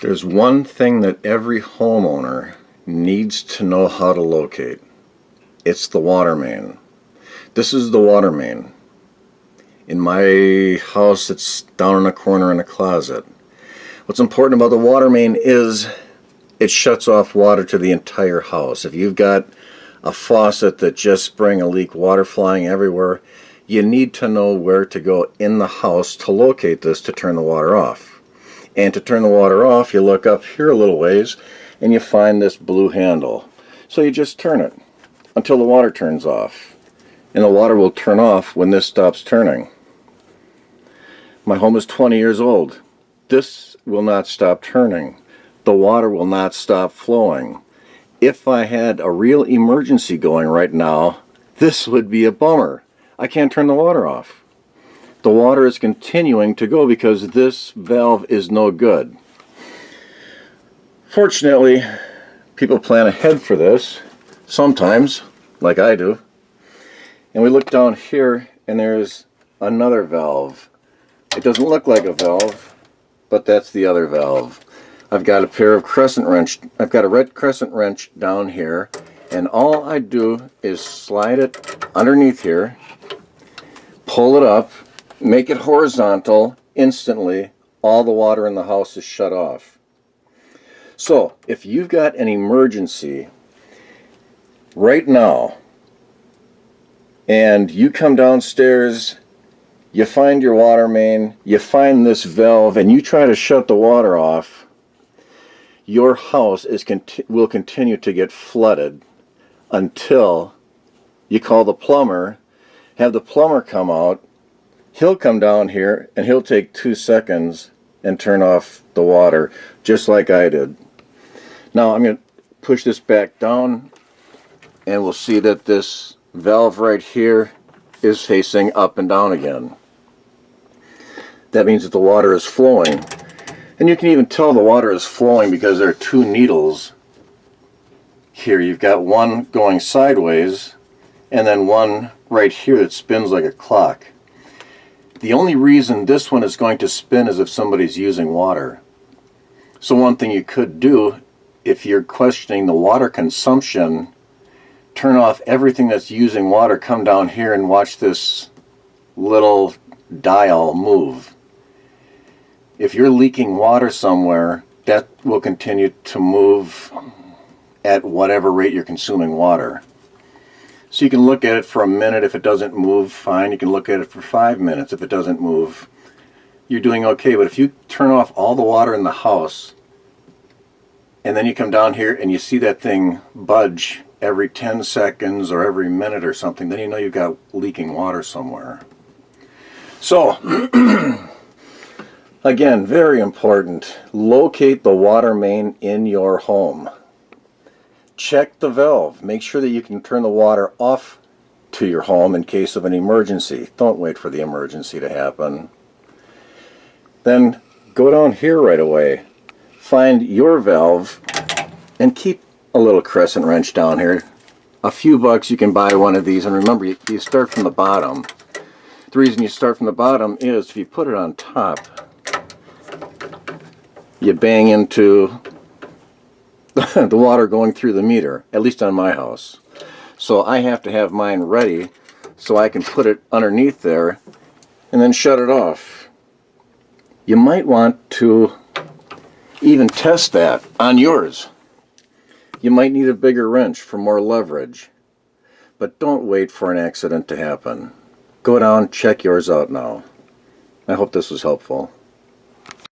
There's one thing that every homeowner needs to know how to locate. It's the water main. This is the water main. In my house, it's down in a corner in a closet. What's important about the water main is it shuts off water to the entire house. If you've got a faucet that just sprang a leak, water flying everywhere, you need to know where to go in the house to locate this to turn the water off. And to turn the water off, you look up here a little ways and you find this blue handle. So you just turn it until the water turns off. And the water will turn off when this stops turning. My home is 20 years old. This will not stop turning. The water will not stop flowing. If I had a real emergency going right now, this would be a bummer. I can't turn the water off. The water is continuing to go because this valve is no good. Fortunately, people plan ahead for this, sometimes, like I do. And we look down here and there's another valve. It doesn't look like a valve, but that's the other valve. I've got a pair of I've got a red crescent wrench down here, and all I do is slide it underneath here, pull it up, make it horizontal. Instantly all the water in the house is shut off. So if you've got an emergency right now and you come downstairs, you find your water main, you find this valve, and you try to shut the water off, your house will continue to get flooded until you call the plumber, have the plumber come out. He'll come down here and he'll take 2 seconds and turn off the water, just like I did. Now I'm going to push this back down and we'll see that this valve right here is facing up and down again. That means that the water is flowing. And you can even tell the water is flowing because there are 2 needles here. You've got one going sideways and then one right here that spins like a clock. The only reason this one is going to spin is if somebody's using water. So one thing you could do, if you're questioning the water consumption, turn off everything that's using water, come down here and watch this little dial move. If you're leaking water somewhere, that will continue to move at whatever rate you're consuming water. So you can look at it for a minute. If it doesn't move, fine. You can look at it for 5 minutes. If it doesn't move, you're doing okay. But if you turn off all the water in the house and then you come down here and you see that thing budge every 10 seconds or every minute or something, then you know you've got leaking water somewhere. So again, very important, locate the water main in your home. Check the valve. Make sure that you can turn the water off to your home in case of an emergency. Don't wait for the emergency to happen. Then go down here right away. Find your valve and keep a little crescent wrench down here. A few bucks you can buy one of these, and remember you start from the bottom. The reason you start from the bottom is if you put it on top, you bang into the water going through the meter, at least on my house. So I have to have mine ready so I can put it underneath there and then shut it off. You might want to even test that on yours. You might need a bigger wrench for more leverage, but don't wait for an accident to happen. Go down, check yours out now. I hope this was helpful.